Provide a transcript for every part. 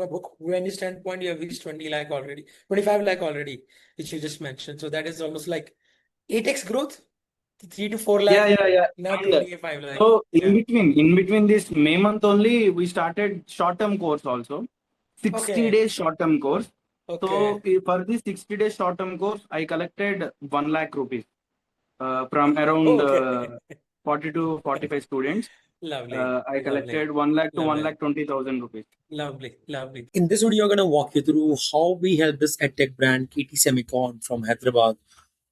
book revenue standpoint, you have reached 20 lakh already, 25 lakh already, which you just mentioned. So that is almost like 8x growth, 3 to 4 Yeah, lakh, yeah, yeah. now And 25 lakh. so Yeah. in between this May month only, we started short-term course also. 60 Okay. days short-term course. So Okay. for this 60 days short-term course, I collected 1 lakh rupees from around Okay. 40 to 45 students. Lovely. I Lovely. collected 1 lakh to 1 Lovely. lakh 20,000 rupees. Lovely, lovely. In this video, I'm going to walk you through how we help this EdTech brand KT Semicon from Hyderabad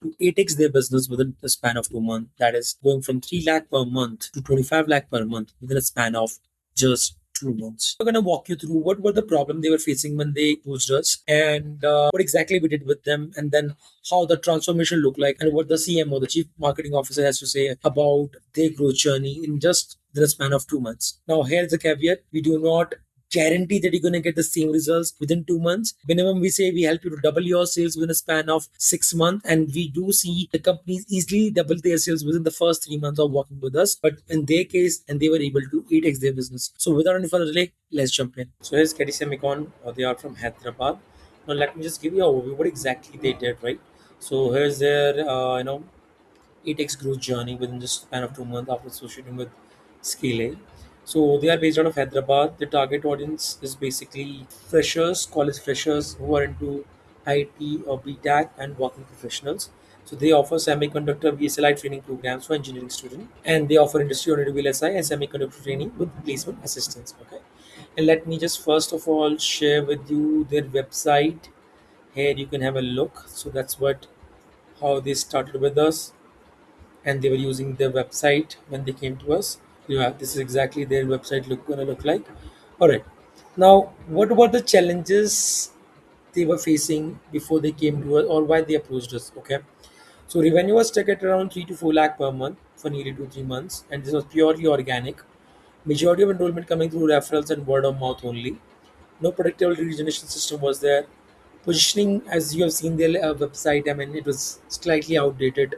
to 8x their business within a span of 2 months. That is going from 3 lakh per month to 25 lakh per month within a span of just 2 months. We're going to walk you through what were the problem they were facing when they used us and what exactly we did with them, and then how the transformation looked like and what the CMO, the Chief Marketing Officer, has to say about their growth journey in just the span of 2 months. Now, here's the caveat. We do not guarantee that you're going to get the same results within 2 months. Minimum, we say we help you to double your sales within a span of 6 months, and we do see the companies easily double their sales within the first 3 months of working with us. But in their case, and they were able to 8x their business. So without any further delay, let's jump in. So here's KT Semicon. They are from Hyderabad. Now let me just give you an overview what exactly they did, right? So here's their 8x growth journey within just span of 2 months after associating with ScaleEd. So they are based out of Hyderabad. The target audience is basically freshers, college freshers who are into IT or BTech and working professionals. So they offer semiconductor VSLI training programs for engineering students, and they offer industry-oriented VLSI and semiconductor training with placement assistance. Okay, and let me just first of all share with you their website. Here you can have a look. So that's what how they started with us, and they were using their website when they came to us. Yeah, this is exactly their website gonna look like. All right. Now, what were the challenges they were facing before they came to us, or why they approached us? Okay. So revenue was stuck at around 3 to 4 lakh per month for nearly 2 3 months, and this was purely organic. Majority of enrollment coming through referrals and word of mouth only. No predictable lead generation system was there. Positioning, as you have seen their website, I mean, it was slightly outdated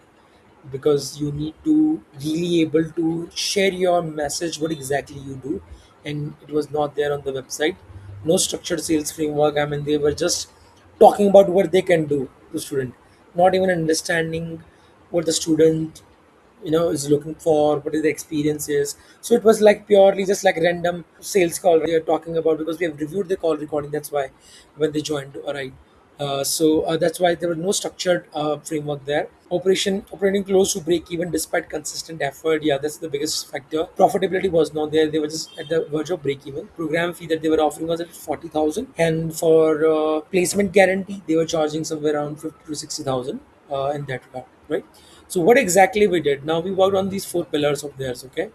because you need to really able to share your message what exactly you do, and it was not there on the website. No structured sales framework. I mean, they were just talking about what they can do to student, not even understanding what the student is looking for, what is the experience is. So it was like purely just like random sales call they are talking about, because we have reviewed the call recording. That's why when they joined, all right. That's why there was no structured framework there. Operating close to break even despite consistent effort. Yeah, that's the biggest factor. Profitability was not there. They were just at the verge of break even. Program fee that they were offering was at 40,000, and for placement guarantee they were charging somewhere around 50 to 60,000 in that regard, right? So what exactly we did? Now we worked on these four pillars of theirs, okay,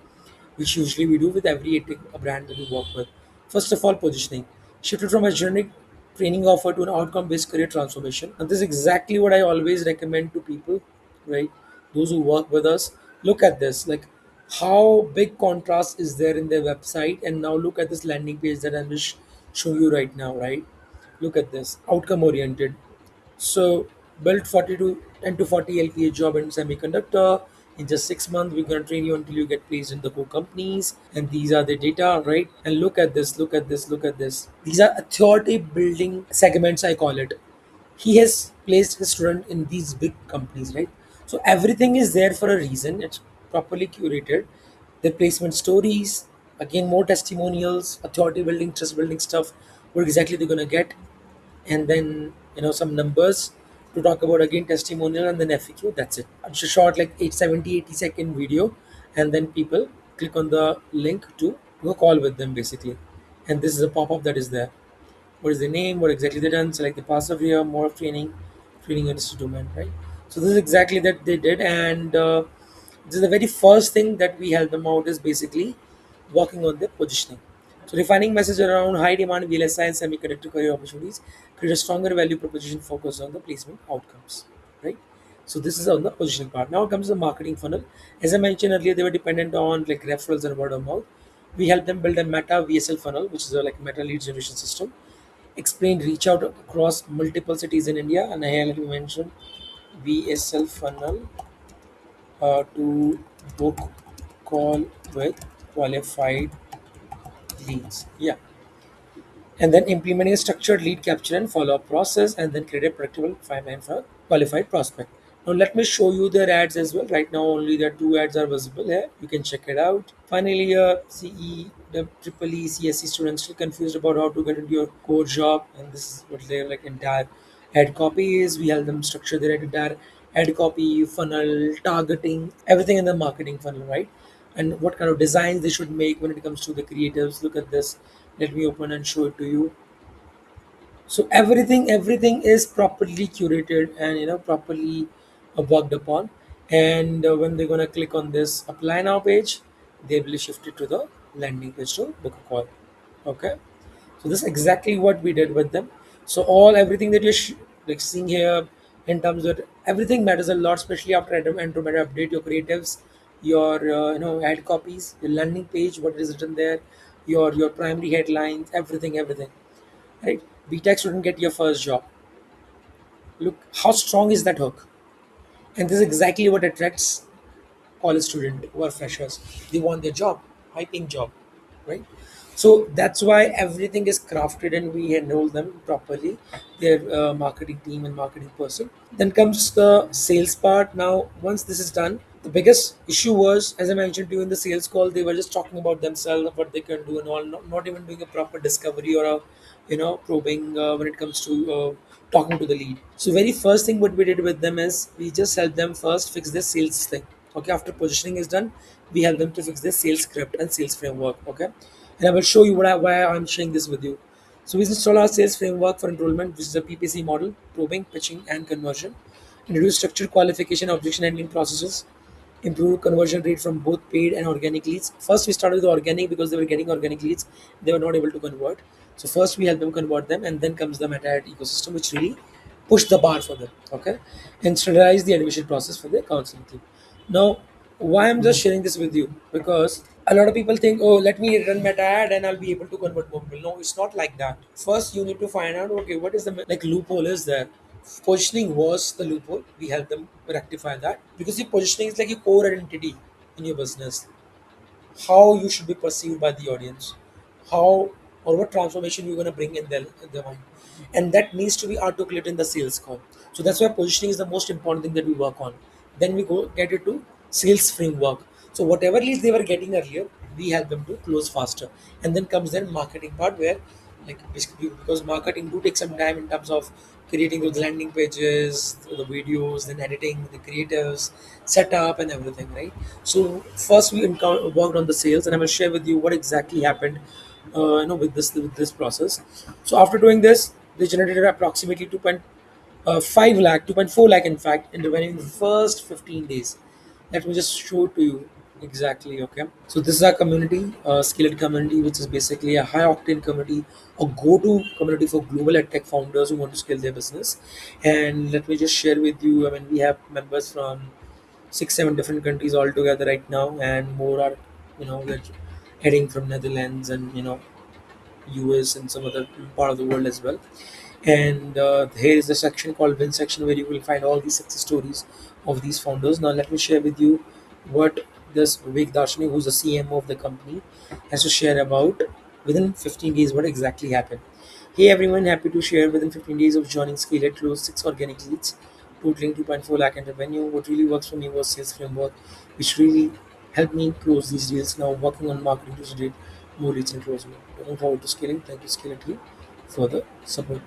which usually we do with every brand that we work with. First of all, positioning. Shifted from a generic training offer to an outcome-based career transformation. And this is exactly what I always recommend to people, right? Those who work with us. Look at this, like how big contrast is there in their website, and now look at this landing page that I'm just showing you right now, right? Look at this, outcome oriented. So built 40 to 10 to 40 LPA job in semiconductor. In just 6 months, we're gonna train you until you get placed in the core companies. And these are the data, right? And look at this, look at this, look at this. These are authority building segments, I call it. He has placed his student in these big companies, right? So everything is there for a reason. It's properly curated. The placement stories, again, more testimonials, authority building, trust building stuff. What exactly they're gonna get, and then some numbers to talk about, again testimonial, and then FAQ. That's it. It's a short like 80 second video, and then people click on the link to do a call with them basically. And this is a pop-up that is there. What is the name, what exactly they done, select the passive here, more of training industry domain, right? So this is exactly that they did. And this is the very first thing that we help them out, is basically working on their positioning. So refining message around high demand VLSI and semiconductor career opportunities, create a stronger value proposition focused on the placement outcomes, right? So this is on the positioning part. Now comes the marketing funnel. As I mentioned earlier, they were dependent on like referrals and word of mouth. We help them build a meta VSL funnel, which is a like meta lead generation system. Explain reach out across multiple cities in India, and I let me mention VSL funnel to book call with qualified leads. Yeah. and then implementing a structured lead capture and follow-up process, and then create a predictable pipeline for qualified prospect. Now let me show you their ads as well. Right now only their two ads are visible here. You can check it out. Finally, CE, the triple E, CSE students still confused about how to get into your core job, and this is what their like entire ad copy is. We help them structure their entire ad copy, funnel, targeting, everything in the marketing funnel, right? And what kind of designs they should make when it comes to the creatives. Look at this. Let me open and show it to you. So everything is properly curated and properly worked upon. And when they're gonna click on this apply now page, they will shift it to the landing page to book a call. Okay, so this is exactly what we did with them. So all everything that you're like seeing here in terms of everything matters a lot, especially after Android update your creatives, your ad copies, your landing page, what is written there, your primary headlines, everything, right? BTech student get your first job. Look how strong is that hook, and this is exactly what attracts college student who are freshers. They want their job, high paying job, right? So that's why everything is crafted and we enroll them properly, their marketing team and marketing person. Then comes the sales part. Now once this is done, the biggest issue was, as I mentioned to you in the sales call, they were just talking about themselves, what they can do and all, not even doing a proper discovery or a probing when it comes to talking to the lead. So very first thing what we did with them is we just helped them first fix their sales thing. Okay, after positioning is done, we help them to fix their sales script and sales framework. Okay, and I will show you why I'm sharing this with you. So we install our sales framework for enrollment, which is a PPC model, probing, pitching, and conversion. Introduce structured qualification, objection handling processes. Improve conversion rate from both paid and organic leads. First, we started with organic because they were getting organic leads. They were not able to convert. So first, we help them convert them, and then comes the meta ad ecosystem, which really push the bar for them. Okay, and standardize the admission process for their counseling team. Now, why I'm just sharing this with you, because a lot of people think, oh, let me run meta ad and I'll be able to convert more people. No, it's not like that. First, you need to find out, okay, what is the like loophole is there. Positioning was the loophole. We help them rectify that, because the positioning is like your core identity in your business, how you should be perceived by the audience, how or what transformation you're going to bring in their mind, and that needs to be articulated in the sales call. So that's why positioning is the most important thing that we work on. Then we go get it to sales framework. So whatever leads they were getting earlier, we help them to close faster, and then comes then marketing part where like basically because marketing do take some time in terms of creating those landing pages, the videos, then editing, the creatives, setup, and everything, right? So first we worked on the sales, and I will share with you what exactly happened, with this process. So after doing this, they generated approximately 2.5 lakh, 2.4 lakh, in fact, in revenue in the first 15 days. Let me just show it to you exactly. Okay, so this is our community, ScaleEd community, which is basically a high octane community, a go-to community for global edtech founders who want to scale their business. And let me just share with you. I mean, we have members from 6 7 different countries altogether right now, and more are we're heading from Netherlands and US and some other part of the world as well. And here is the section called Win section, where you will find all these success stories of these founders. Now let me share with you what this Vivek Darshani, who's the CMO of the company, has to share about within 15 days what exactly happened. Hey everyone, happy to share within 15 days of joining ScaleEd closed 6 organic leads totaling 2.4 lakh in revenue. What really works for me was sales framework, which really helped me close these deals. Now working on marketing to generate more leads and close more. Looking forward to scaling. Thank you, ScaleEd team, for the support.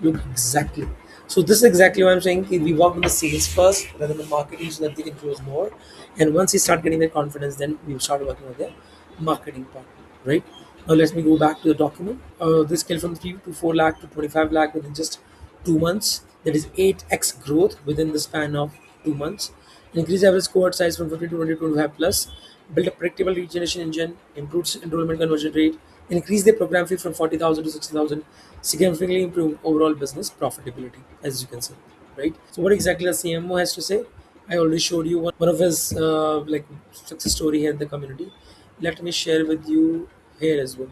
Look exactly. So this is exactly what I'm saying. We work on the sales first rather than the marketing so that they can close more. And once they start getting their confidence, then we start working on their marketing part, right? Now let me go back to the document. They scale from 3 to 4 lakh to 25 lakh within just 2 months. That is 8x growth within the span of 2 months. Increase average cohort size from 50 to 20 to 25 plus. Build a predictable lead generation engine. Improves enrollment conversion rate. Increase their program fee from 40,000 to 60,000. Significantly improve overall business profitability, as you can see, right? So what exactly the CMO has to say? I already showed you one of his like success story here in the community. Let me share with you here as well.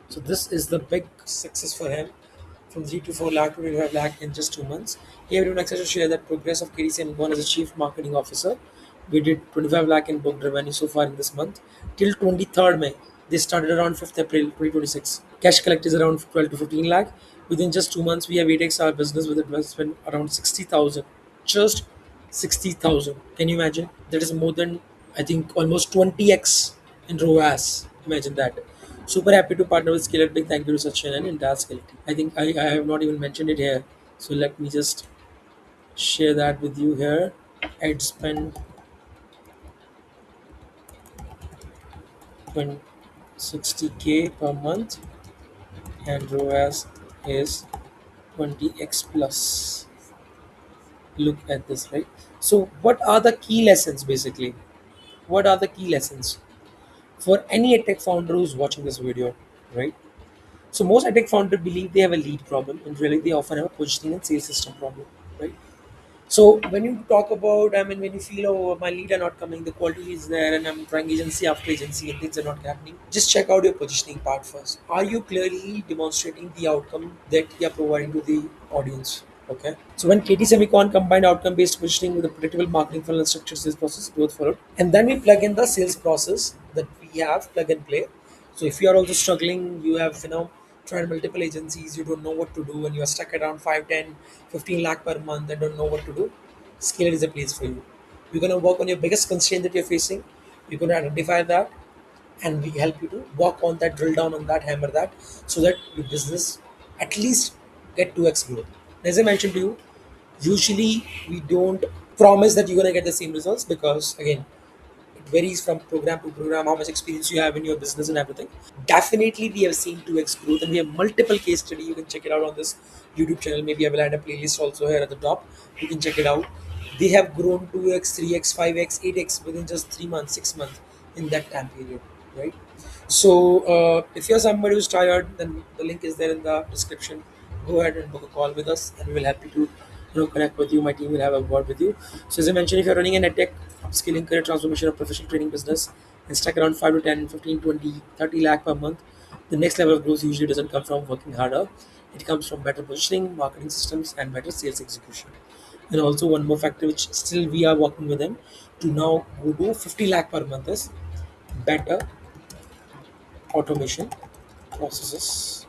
So this is the big success for him, from 3 to 4 lakh to 25 lakh in just 2 months. Here we would like to share that progress of KT Semicon as a chief marketing officer. We did 25 lakh in booked revenue so far in this month till 23rd May. They started around 5th April 2026. Cash collect is around 12 to 15 lakh. Within just 2 months, we have 8x our business with investment around 60,000. Just 60,000. Can you imagine? That is more than, I think, almost 20x in ROAS. Imagine that. Super happy to partner with ScaleEd. Big thank you to Sachin and entire ScaleEd. I think I have not even mentioned it here. So let me just share that with you here. I'd spend 60K per month and ROAS is 20x plus. Look at this, right? So what are the key lessons basically? What are the key lessons for any edtech founder who's watching this video, right? So most edtech founders believe they have a lead problem, and really they often have a positioning and sales system problem, right? So when you talk about, I mean, when you feel, oh, my lead are not coming, the quality is there, and I'm trying agency after agency and things are not happening, just check out your positioning part first. Are you clearly demonstrating the outcome that you are providing to the audience? Okay. So when KT Semicon combined outcome-based positioning with a predictable marketing funnel and structured sales process, growth followed. And then we plug in the sales process that we have plug and play. So if you are also struggling, you have tried multiple agencies, you don't know what to do, and you are stuck around 5, 10, 15 lakh per month and don't know what to do, Scale is a place for you. You're gonna work on your biggest constraint that you're facing. You're gonna identify that, and we help you to work on that, drill down on that, hammer that, so that your business at least get 2x growth. As I mentioned to you, usually we don't promise that you're gonna get the same results because again, it varies from program to program, how much experience you have in your business and everything. Definitely, we have seen 2x growth, and we have multiple case study. You can check it out on this YouTube channel. Maybe I will add a playlist also here at the top. You can check it out. They have grown 2x, 3x, 5x, 8x within just 3 months, 6 months in that time period, right? So, if you're somebody who's tired, then the link is there in the description. Go ahead and book a call with us, and we will help you to connect with you. My team will have a word with you. So, as I mentioned, if you're running an edtech upskilling, career transformation, or professional training business, and stack around 5 to 10, 15, 20, 30 lakh per month, the next level of growth usually doesn't come from working harder. It comes from better positioning, marketing systems, and better sales execution. And also one more factor which still we are working with them to now go to 50 lakh per month is better automation processes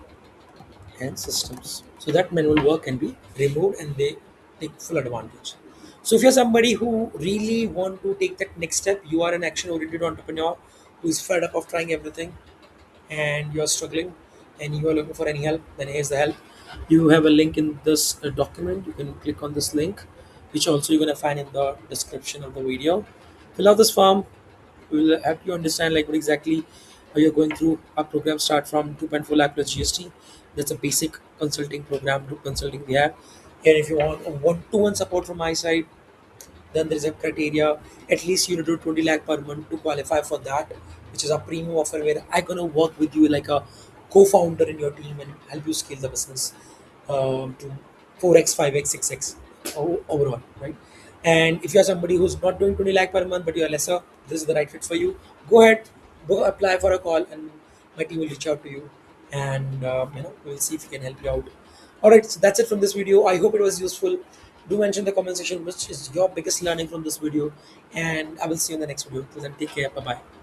and systems, so that manual work can be removed and they take full advantage. So if you're somebody who really want to take that next step, you are an action oriented entrepreneur who is fed up of trying everything, and you're struggling and you are looking for any help, then here's the help. You have a link in this document. You can click on this link, which also you're going to find in the description of the video. Fill out this form. We will help you understand like what exactly you're going through. Our program start from 2.4 lakh plus GST. That's a basic consulting program, group consulting we have. And if you want a one-to-one support from my side, then there is a criteria. At least you need to do 20 lakh per month to qualify for that, which is a premium offer where I'm gonna work with you like a co-founder in your team and help you scale the business to 4x, 5x, 6x overall, right? And if you're somebody who's not doing 20 lakh per month but you're lesser, this is the right fit for you. Go ahead, go apply for a call, and my team will reach out to you, and we'll see if we can help you out. All right, so that's it from this video. I hope it was useful. Do mention in the comment section which is your biggest learning from this video, and I will see you in the next video. Till then, take care. Bye bye.